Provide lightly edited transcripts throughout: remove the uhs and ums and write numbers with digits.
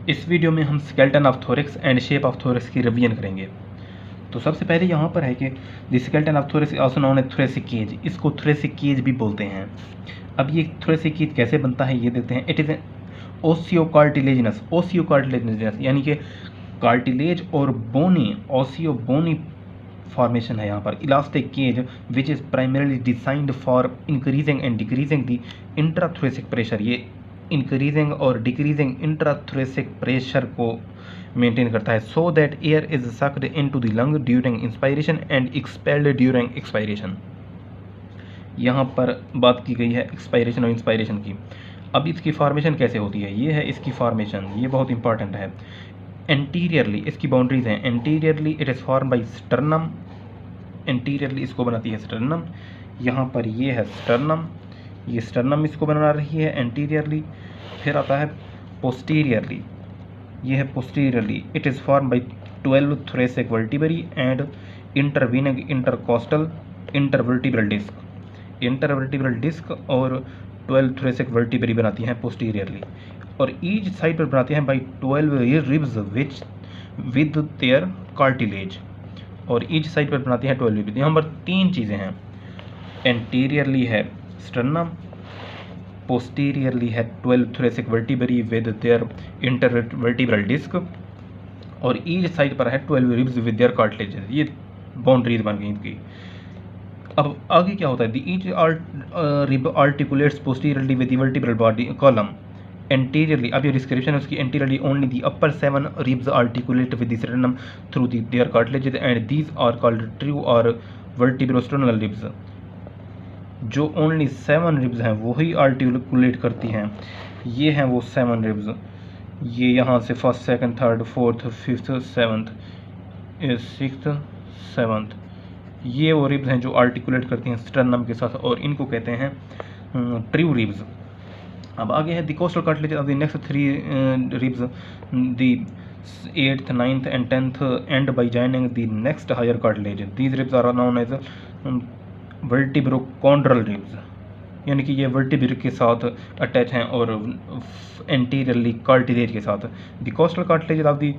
इस वीडियो में हम skeleton of thorax and shape of thorax की रिवीजन करेंगे। तो सबसे पहले यहाँ पर है कि the skeleton of thorax also known as thoracic cage, इसको थोरैसिक केज भी बोलते हैं। अब ये थोरैसिक केज कैसे बनता है ये देखते हैं। इट इज़ ओसियोकार्टिलेजिनस, ओसियोकार्टिलेजिनस यानी कि कार्टिलेज और बोनी, ओसियो बोनी फॉर्मेशन है यहाँ पर। Elastic cage which is primarily designed for increasing and decreasing the intrathoracic pressure, ये इंक्रीजिंग और डिक्रीजिंग इंट्राथोरैसिक प्रेशर को मेंटेन करता है, so that air is sucked into the lung during inspiration and expelled during expiration. यहाँ पर बात की गई है एक्सपायरेशन और इंस्पायरेशन की। अब इसकी फॉर्मेशन कैसे होती है, ये है इसकी फॉर्मेशन, ये बहुत इंपॉर्टेंट है। एंटीरियरली इसकी बाउंड्रीज हैं। Anteriorly it is form by sternum, anteriorly इसको बनाती है स्टर्नम। यहाँ पर ये है स्टर्नम, ये स्टर्नम इसको बना रही है एंटीरियरली। फिर आता है पोस्टीरियरली, ये है posteriorly. It is form by 12 thoracic vertebrae and intervening intercostal intervertebral disc, intervertebral disc और 12 थोरैसिक वर्टिब्री बनाती हैं पोस्टीरियरली, और ईच साइड पर बनाती हैं by 12 ribs which with their cartilage, और ईच साइड पर बनाती हैं 12 रिब्स। यहाँ पर तीन चीज़ें हैं, एंटीरियरली है स्टर्नम, पोस्टीरियरली है 12 thoracic vertebrae with their intervertebral disc, और ईच साइड पर है 12 रिब्स विद देयर कार्टिलेजेस। ये बाउंड्रीज बन गई इनकी। अब आगे क्या होता है, the each rib articulates posteriorly with the vertebral body column anteriorly. अब ये डिस्क्रिप्शन है उसकी। Anteriorly only the upper 7 ribs articulate with the sternum through their cartilages and these are called true और वर्टिब्रोस्टर्नल रिब्स। जो only 7 ribs हैं वही articulate करती हैं, ये हैं वो 7 रिब्स। ये यहाँ से first second third fourth fifth seventh sixth seventh, ये वो रिब्स हैं जो आर्टिकुलेट करती हैं स्टर्नम के साथ, और इनको कहते हैं ट्रू रिब्स। अब आगे है the costal cartilage of the next 3 ribs, the 8th 9th and 10th end by joining the next higher cartilage. These ribs are known as vertebrochondral ribs, यानी कि ये वर्टिब्र के साथ अटैच हैं और एंटीरियरली कार्टिलेज के साथ। The costal cartilage of the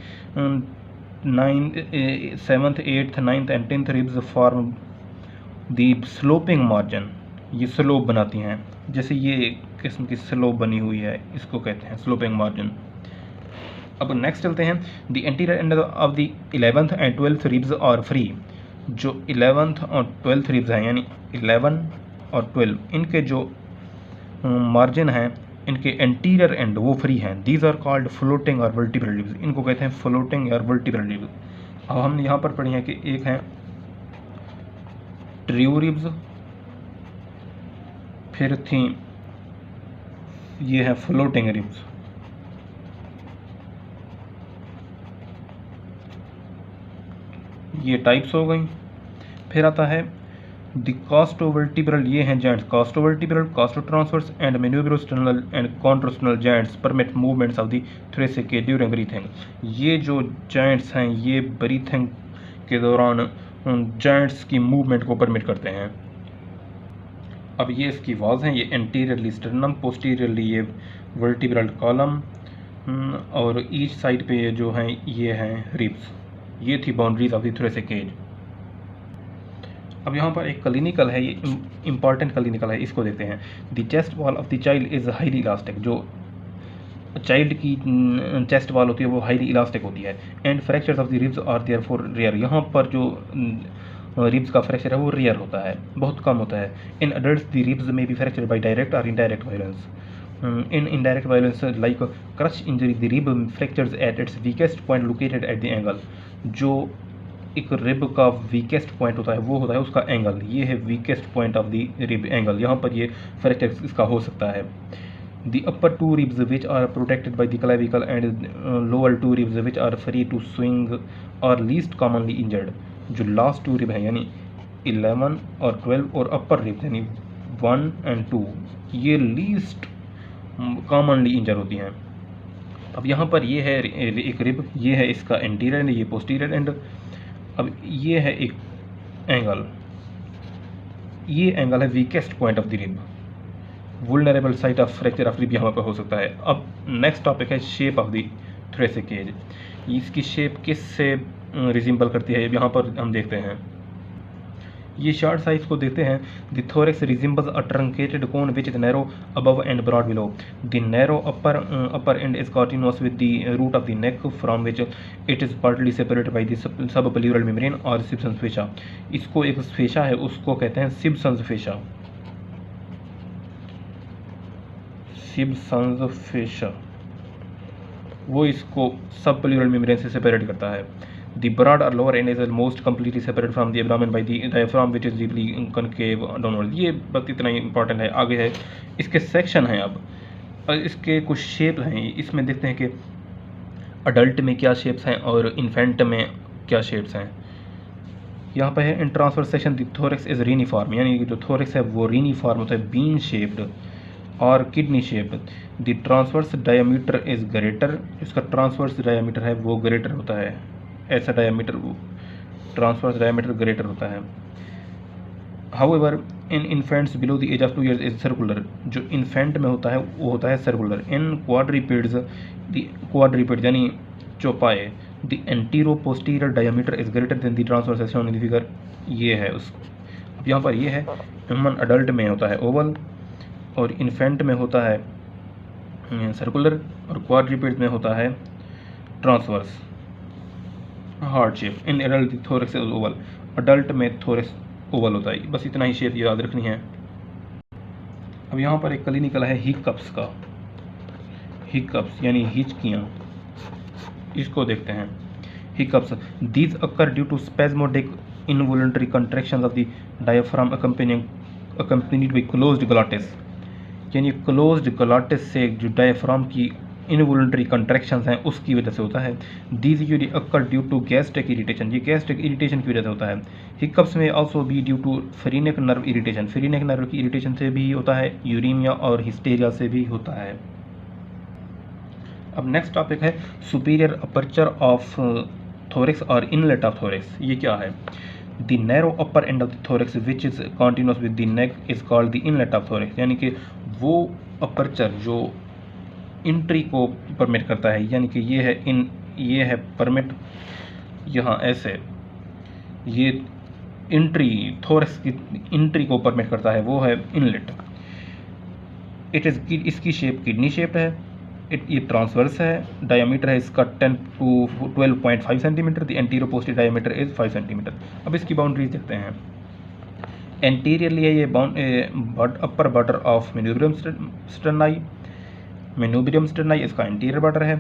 7th 8th 9th and 10th ribs form the sloping margin, ये स्लोप बनाती हैं, जैसे ये किस्म की स्लोप बनी हुई है, इसको कहते हैं स्लोपिंग मार्जिन। अब नेक्स्ट चलते हैं। The anterior end of the 11th and 12th ribs are free. जो 11th और 12th रिब्स हैं, यानी 11 और 12, इनके जो मार्जिन हैं, इनके एंटीरियर एंड वो फ्री हैं। दीज आर कॉल्ड फ्लोटिंग और वर्टिब्रल रिब्स, इनको कहते हैं फ्लोटिंग और वर्टिब्रल रिब्स। अब हमने यहाँ पर पढ़ी है कि एक है ट्रू रिब्स, फिर थी ये है फ्लोटिंग रिब्स। ये टाइप्स हो गई। फिर आता है द कॉस्टोवर्टिब्रल, ये हैं joints, costovertebral, costotransverse and manubriosternal and chondrosternal joints permit movements of the thoracic cage during breathing. ये जो जॉइंट्स हैं ये ब्रीथिंग के दौरान जॉइंट्स की मूवमेंट को परमिट करते हैं। अब ये इसकी वाज हैं, ये एंटीरियरली स्टर्नम, पोस्टीरियरली ये वर्टिब्रल कॉलम, और ईच साइड पे ये जो हैं ये हैं रिब्स। ये थी boundaries of the thoracic cage. अब यहाँ पर एक क्लिनिकल है, ये इंपॉर्टेंट क्लिनिकल है, इसको देखते हैं। The chest wall of the child is highly elastic, जो चाइल्ड की चेस्ट वॉल होती है वो हाईली इलास्टिक होती है। And fractures of the ribs are therefore rare, यहाँ पर जो रिब्स का फ्रैक्चर है वो रेयर होता है, बहुत कम होता है। इन अडल्ट्स द रिब्स में बी फ्रैक्चर बाई डायरेक्ट और indirect violence. In indirect violence like crush injury, the rib fractures at its weakest point located at the angle। जो एक रिब का वीकेस्ट पॉइंट होता है वो होता है उसका एंगल, ये है weakest point of the rib angle, यहाँ पर ये फ्रैक्चर इसका हो सकता है। The upper 2 ribs which are protected by the clavicle and lower 2 ribs which are free to swing are least commonly injured. जो लास्ट 2 रिब हैं यानी 11 और 12 और अपर रिब्स यानी 1 and 2, ये लीस्ट कॉमनली इंजर होती हैं। अब यहाँ पर ये है एक रिब, ये है इसका एंटीरियर एंड, ये पोस्टीरियर एंड। अब ये है एक एंगल, ये एंगल है weakest point of the rib, vulnerable site of fracture of rib यहाँ पर हो सकता है। अब नेक्स्ट टॉपिक है shape of the thoracic cage. इसकी शेप किस से रिजिम्बल करती है, यहाँ पर हम देखते हैं। ये शार्ट साइज को देखते हैं। The thorax resembles a truncated cone which is narrow above and broad below. The narrow upper end is continuous with the root of the neck from which it is partly separated by the sub pleural membrane और Sibson's फेशा। इसको एक फेशा है, उसको कहते हैं सिब्सन्स फेशा। सिब्सन्स फेशा वो इसको सब प्लूरल मेम्ब्रेन से सेपरेट करता है। The broad or lower end is almost completely separated from the abdomen by the diaphragm which is deeply concave downward। ये बस इतना ही इंपॉर्टेंट है। आगे है इसके सेक्शन हैं अब, और इसके कुछ शेप हैं। इसमें देखते हैं कि अडल्ट में क्या शेप्स हैं और इन्फेंट में क्या शेप्स हैं। यहाँ पे है in transverse section the thorax is reniform, यानी कि जो थोरेक्स है वो रीनिफॉर्म होता है, बीन शेप्ड और kidney shaped. The transverse diameter is greater, इसका ट्रांसवर्स डायमीटर है वो ग्रेटर होता है, ऐसा डायमीटर ट्रांसवर्स डायमीटर ग्रेटर होता है। However in infants below the age of 2 years is circular, जो इन्फेंट में होता है वो होता है सर्कुलर। इन क्वाड्रीपेड्स द क्वाड्रीपेड यानी चौपाए the antero posterior diameter is greater than the transverse section in the figure. ये है उस, अब यहाँ पर ये है ह्यूमन अडल्ट में होता है ओवल और इन्फेंट में होता है सर्कुलर और क्वाड्रीपेड में होता है transverse heart shape. In adult thorax is Oval, adult में थोरेक्स ओवल होता है। बस इतना ही शेप याद रखनी है। अब यहाँ पर एक क्लिनिकल है हिकअप्स का, हिकअप्स यानी हिचकियाँ, इसको देखते हैं। Hiccups these occur due to spasmodic involuntary contractions of the diaphragm accompanied by closed glottis, यानी क्लोज्ड ग्लॉटिस से जो डायफ्राम की इनवॉलंटरी कंट्रैक्शंस हैं उसकी वजह से होता है। These usually occur due to gastric irritation, ये गैस्ट्रिक इरिटेशन की वजह से होता है। Hiccups may also be due to phrenic nerve irritation, phrenic nerve की इरिटेशन से भी होता है, यूरीमिया और हिस्टेरिया से भी होता है। अब नेक्स्ट टॉपिक है सुपीरियर अपर्चर ऑफ थोरेक्स और इनलेट ऑफ थोरेक्स। ये क्या है? The narrow upper and of the thorax which is continuous with the neck is called the inlet of thorax, यानी कि वो अपर्चर जो इंट्री को परमिट करता है, यानी कि ये है इन, ये है परमिट यहाँ ऐसे, ये इंट्री थोरेक्स की इंट्री को परमिट करता है, वो है इनलेट। इट इज, इसकी शेप किडनी शेप्ड है, ये ट्रांसवर्स है, डायमीटर है इसका 10 to 12.5 centimetre, the anterior posterior diameter is 5 centimetre. अब इसकी बाउंड्रीज देखते हैं। एंटीरियरली है ये upper border of manubrium sterni, manubrium sterni इसका एंटीरियर बॉर्डर है।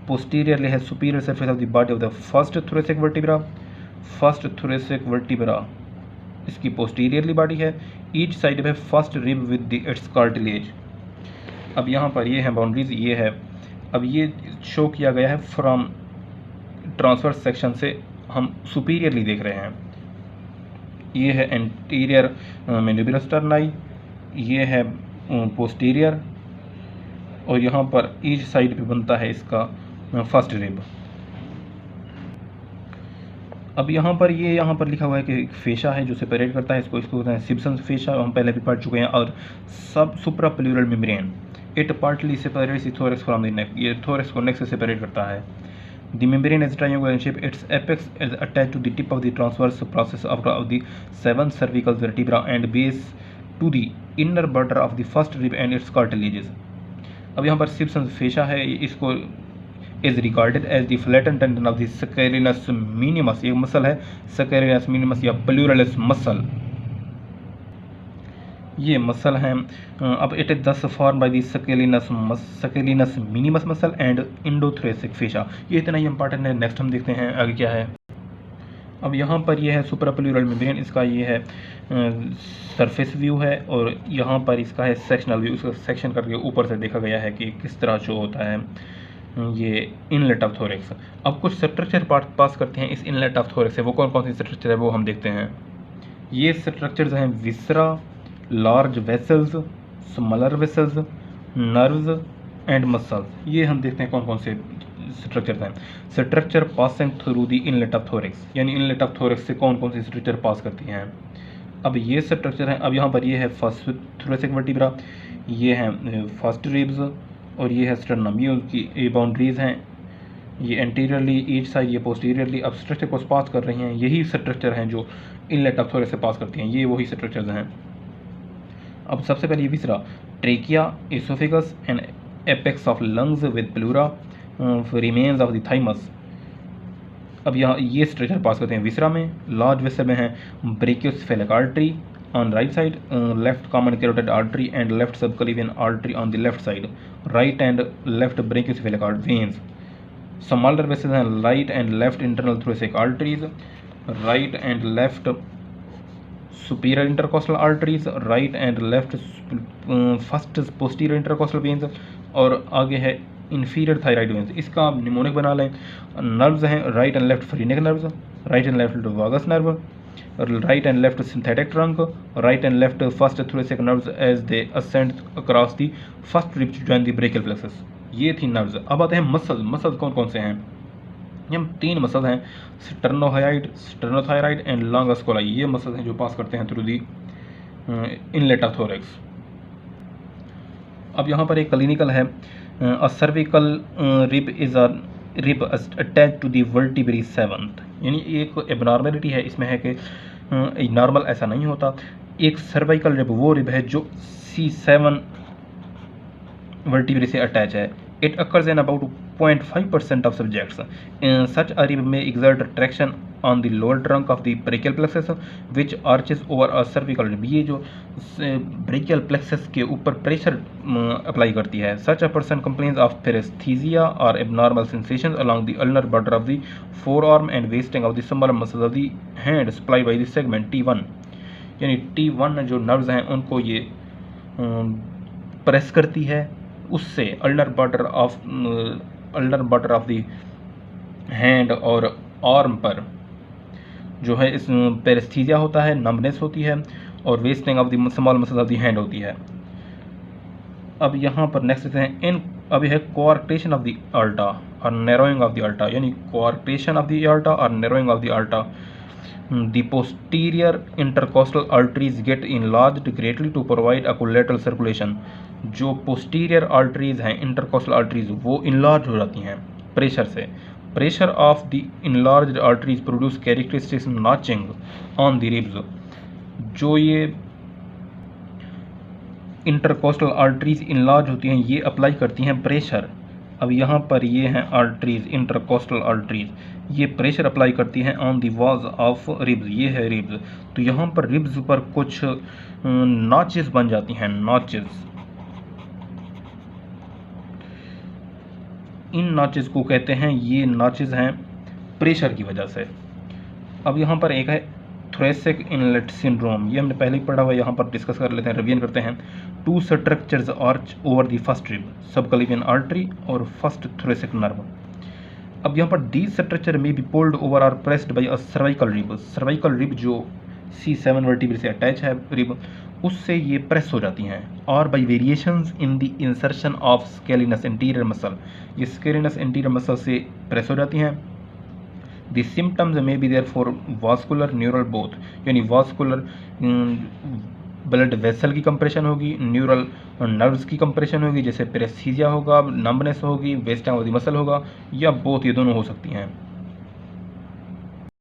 पोस्टीरियरली है superior surface of the body of the first thoracic vertebra, first thoracic vertebra इसकी पोस्टीरियरली बॉडी है। ईच साइड है first rib with the its cartilage. अब यहाँ पर ये है बाउंड्रीज, ये है। अब ये शो किया गया है फ्रॉम ट्रांसवर्स सेक्शन से, हम सुपीरियरली देख रहे हैं। ये है एंटीरियर मेन्यूब्रियम स्टर्नाई, ये है पोस्टीरियर, और यहाँ पर ईच साइड पे बनता है इसका फर्स्ट रिब। अब यहाँ पर ये यहाँ पर लिखा हुआ है कि एक फेशा है जो सेपरेट करता है इसको, इसको कहते हैं सिब्सन्स फेशा, हम पहले भी पढ़ चुके हैं। और सब suprapleural membrane, it partly separates the thorax from the neck, ये थोरेक्स को नेक से सेपरेट करता है। The membrane is triangular in shape, its apex is attached to the tip of the transverse process of the 7 cervical vertebra and base to the inner border of the first rib and its cartilages. अब यहाँ पर Sibson's fascia है, इसको is regarded as the flattened tendon of the scalenus minimus, ये muscle है स्केलिनस minimus या प्लूरलिस muscle, ये muscle हैं। अब it is thus form by the scalenus minimus muscle and endothoracic fascia. ये इतना ही इंपॉर्टेंट है। नेक्स्ट हम देखते हैं आगे क्या है। अब यहाँ पर ये है सुप्राप्लूरल मेम्ब्रेन, इसका ये है सरफेस व्यू है, और यहाँ पर इसका है सेक्शनल व्यू, इसका सेक्शन करके ऊपर से देखा गया है कि किस तरह शो होता है ये इनलेट ऑफ थोरेक्स। अब कुछ स्ट्रक्चर पास करते हैं इस इनलेट ऑफ थोरेक्स से, वो कौन कौन सी स्ट्रक्चर है वो हम देखते हैं। ये स्ट्रक्चर्स हैं viscera, large vessels, smaller vessels, nerves and muscles. ये हम देखते हैं कौन कौन से स्ट्रक्चर्स हैं। Structure passing through the inlet of thorax, यानी इनलेट ऑफ थोरेक्स से कौन कौन सी स्ट्रक्चर पास करती हैं। अब ये स्ट्रक्चर हैं। अब यहाँ पर ये है फर्स्ट थोरेसिक वर्टिब्रा, ये है फर्स्ट रिब्स, और ये है स्टर्नम, ये उनकी ये बाउंड्रीज हैं ये एंटीरियरली ईच साइड, ये पोस्टीरियरली अब स्ट्रक्चर को पास कर रही हैं। यही स्ट्रक्चर हैं जो इनलेट ऑफ थोरेक्स से पास करती हैं, ये वही स्ट्रक्चर्स हैं। अब सबसे पहले ये viscera, trachea, oesophagus and apex of lungs with pleura, remains of the thymus. अब यहाँ ये स्ट्रक्चर पास करते हैं विसरा में। लार्ज वेसल में है brachiocephalic artery on right side, left common carotid artery and left subclavian artery on the left side, right and left brachiocephalic veins. Smaller vessels हैं right and left internal thoracic arteries, right and left superior intercostal arteries, right and left first posterior intercostal veins, और आगे है inferior thyroid veins. इसका आप mnemonic बना लें। Nerves हैं right and left phrenic nerves, right and left vagus nerve, right and left sympathetic trunk, right and left first thoracic nerves as they ascend across the first rib to join the brachial plexus. ये थी nerves. अब आते हैं muscle. Muscle कौन कौन से हैं? ये 3 मसल हैं, sternohyoid, sternothyroid and longus colli. ये मसल हैं जो पास करते हैं through the inlet of thorax. अब यहाँ पर एक क्लिनिकल है, a cervical rib is a rib attach to the vertebrae 7th, यानी एक एबनॉर्मेलिटी है इसमें है कि नॉर्मल ऐसा नहीं होता। एक सर्वाइकल रिब वो रिब है जो C7 वर्टिब्रे से अटैच है। It occurs in about 0.5% of subjects. Such a rib में exert traction on the lower trunk of the brachial plexus which arches over a cervical rib। ये जो brachial plexus के ऊपर pressure apply करती है। Such a person complains of paresthesia or abnormal sensations along the ulnar border of the forearm and wasting of the smaller muscles of the hand supplied by the segment T1। यानी T1 जो nerves हैं उनको ये press करती है, उससे ulnar border of the hand और arm पर जो है इस पेरेस्थीसिया होता है, नम्बनेस होती है, और wasting of the small muscles of the hand होती है। अब यहाँ पर नेक्स्ट हैं अभी है कोआर्क्टेशन ऑफ द अल्टा और नैरोइंग ऑफ द अल्टा, यानी कोआर्क्टेशन ऑफ द अल्टा और narrowing of the aorta. The posterior intercostal arteries get enlarged greatly to provide a collateral circulation। जो posterior arteries हैं intercostal arteries वो enlarge हो जाती हैं प्रेशर से। Pressure of the enlarged arteries produce characteristic notching on the ribs। जो ये intercostal arteries enlarge होती हैं ये अप्लाई करती हैं प्रेशर। अब यहाँ पर ये हैं आर्टरीज, इंटरकोस्टल आर्टरीज, ये प्रेशर अप्लाई करती हैं on the walls of ribs. ये है रिब्स, तो यहाँ पर रिब्स पर कुछ नॉचेस बन जाती हैं, नॉचेस। इन नॉचेस को कहते हैं, ये नॉचेस हैं प्रेशर की वजह से। अब यहाँ पर एक है थोरेसिक इनलेट सिंड्रोम, ये हमने पहले ही पढ़ा हुआ है, यहाँ पर डिस्कस कर लेते हैं, रिवीजन करते हैं। 2 structures arch over the first rib, subclavian artery और फर्स्ट थोरेसिक नर्व। अब यहाँ पर these structure may be pulled over or pressed by a cervical rib. Cervical rib जो C7 वर्टिब्रे से अटैच है रिब, उससे ये प्रेस हो जाती हैं। और by variations in the insertion of scalenus anterior muscle, ये स्केलिनस इंटीरियर मसल से प्रेस हो जाती हैं। The symptoms may be there for vascular neural both, यानी vascular ब्लड वेसल की कंप्रेशन होगी, न्यूरल नर्व्स की कंप्रेशन होगी, जैसे पेरेस्थीसिया होगा, नम्बनेस होगी, वेस्टिंग ऑफ द मसल होगा, या बोथ, ये दोनों हो सकती हैं।